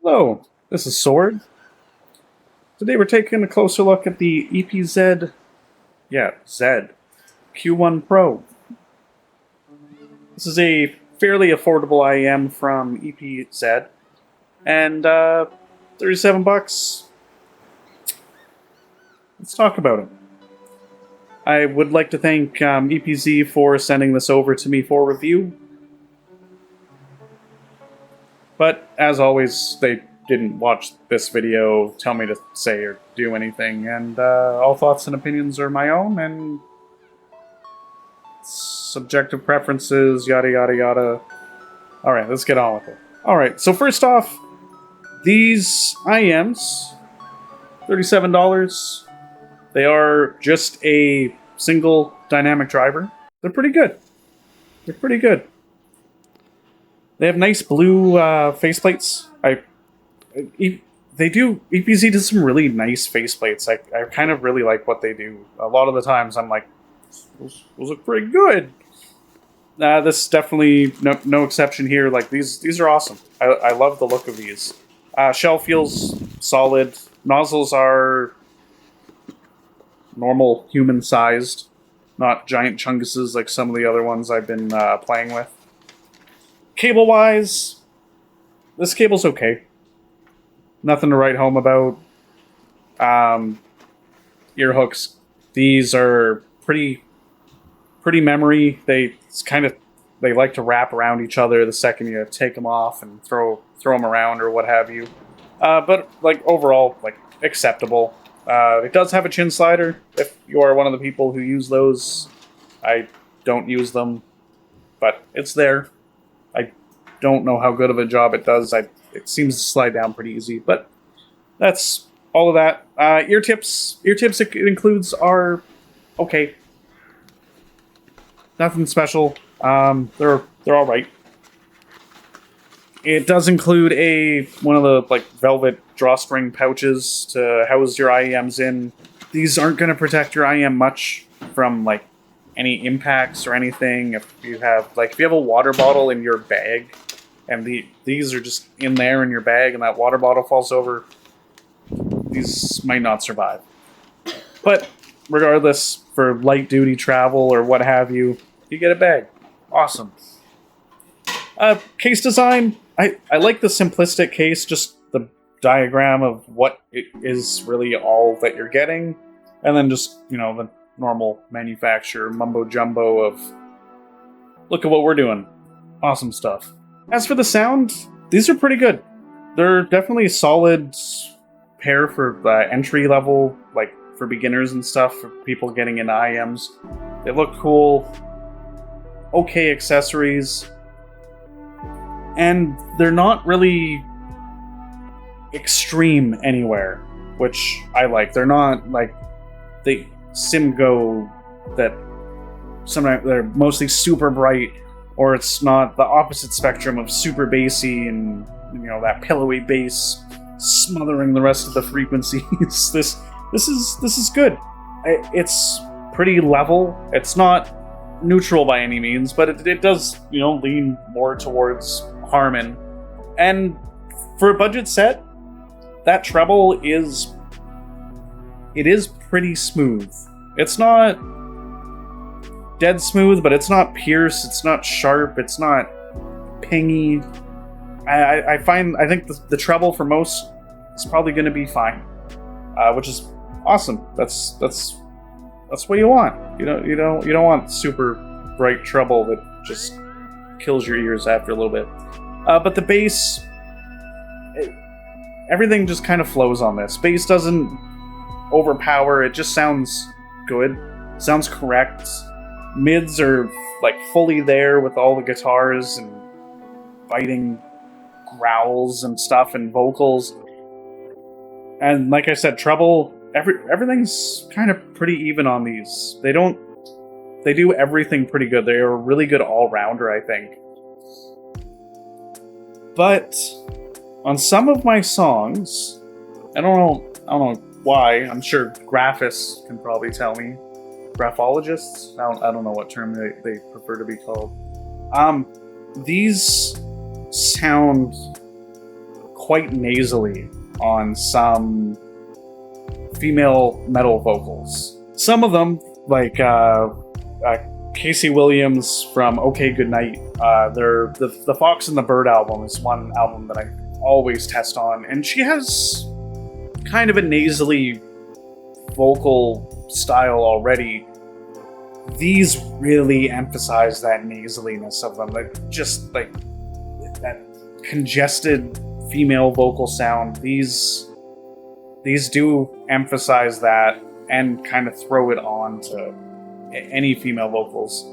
Hello, this is Sword. Today we're taking a closer look at the EPZ, Z Q1 Pro. This is a fairly affordable IEM from EPZ, and 37 bucks. Let's talk about it. I would like to thank EPZ for sending this over to me for review. But, as always, they didn't watch this video, tell me to say or do anything, and all thoughts and opinions are my own, and subjective preferences, yada yada yada. Alright, let's get on with it. Alright, so first off, these IEMs, $37, they are just a single dynamic driver. They're pretty good. They're pretty good. They have nice blue faceplates. EPZ does some really nice faceplates. I kind of really like what they do. A lot of the times I'm like, those look pretty good. This is definitely no exception here. Like these are awesome. I love the look of these. Shell feels solid. Nozzles are normal human sized, not giant chunguses like some of the other ones I've been playing with. Cable-wise, this cable's okay. Nothing to write home about. Ear hooks. These are pretty memory. They like to wrap around each other the second you take them off and throw them around or what have you. But like overall, like acceptable. It does have a chin slider. If you are one of the people who use those, I don't use them, but it's there. I don't know how good of a job it does. It seems to slide down pretty easy, but that's all of that. Ear tips it includes are okay. Nothing special. They're all right. It does include one of the like velvet drawstring pouches to house your IEMs in. These aren't going to protect your IEM much from like any impacts or anything. If you have a water bottle in your bag and these are just in there in your bag and that water bottle falls over, these might not survive. But regardless, for light duty travel or what have you, you get a bag. Awesome. Case design, I like the simplistic case, just the diagram of what it is really all that you're getting, and then just, the normal manufacturer mumbo-jumbo of, look at what we're doing. Awesome stuff. As for the sound, these are pretty good. They're definitely a solid pair for entry level, like for beginners and stuff, for people getting into IEMs. They look cool. Okay accessories. And they're not really extreme anywhere, which I like. They're not like the Simgo that sometimes they're mostly super bright, or it's not the opposite spectrum of super bassy and that pillowy bass smothering the rest of the frequencies. This is good. It's pretty level. It's not neutral by any means, but it does lean more towards Harman. And for a budget set, that treble is pretty smooth. It's not dead smooth, but it's not pierce, it's not sharp, it's not pingy. I think the treble for most is probably going to be fine, which is awesome. That's what you want. You don't want super bright treble that just kills your ears after a little bit. But the bass, everything just kind of flows on this. Bass doesn't overpower. It just sounds good. Sounds correct. Mids are like fully there with all the guitars and biting growls and stuff and vocals. And like I said, treble, everything's kind of pretty even on these. They do everything pretty good. They are a really good all-rounder, I think. But on some of my songs, I don't know why. I'm sure graphists can probably tell me. Graphologists? I don't know what term they prefer to be called. These sound quite nasally on some female metal vocals. Some of them, like Casey Williams from OK Goodnight, the Fox and the Bird album is one album that I always test on, and she has kind of a nasally vocal style already. These really emphasize that nasaliness of them, like just like that congested female vocal sound. These do emphasize that and kind of throw it on to any female vocals.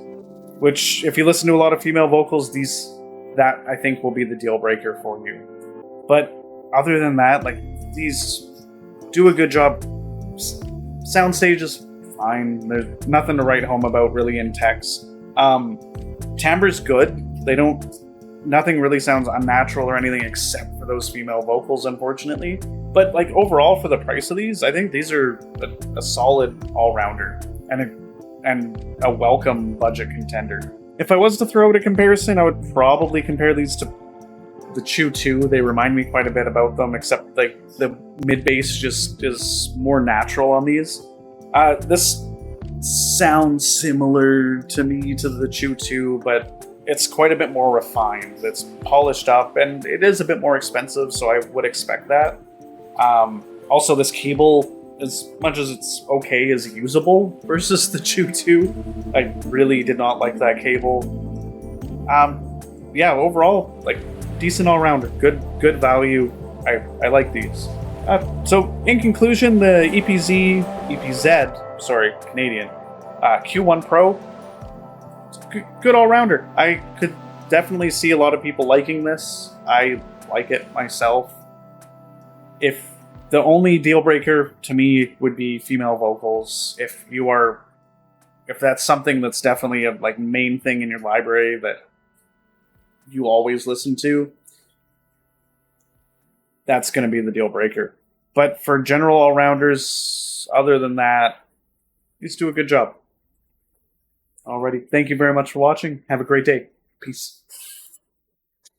Which, if you listen to a lot of female vocals, that I think will be the deal breaker for you. But other than that, like, these do a good job. Soundstage is fine. There's nothing to write home about really in text. Timbre's good. Nothing really sounds unnatural or anything except for those female vocals, unfortunately. But like overall, for the price of these, I think these are a solid all-rounder and a welcome budget contender. If I was to throw out a comparison, I would probably compare these to the Chew 2. They remind me quite a bit about them, except like the mid bass just is more natural on these. This sounds similar to me to the Chew 2, but it's quite a bit more refined. It's polished up, and it is a bit more expensive, so I would expect that. Also, this cable, as much as it's okay, is usable versus the Chew 2. I really did not like that cable. Yeah, overall, like, decent all-rounder. Good value. I like these. So, in conclusion, the EPZ, Canadian, Q1 Pro, good all-rounder. I could definitely see a lot of people liking this. I like it myself. If the only deal breaker to me would be female vocals, if that's something that's definitely a like main thing in your library that you always listen to, that's going to be the deal breaker. But for general all-rounders, other than that, these do a good job. Alrighty, thank you very much for watching. Have a great day. Peace.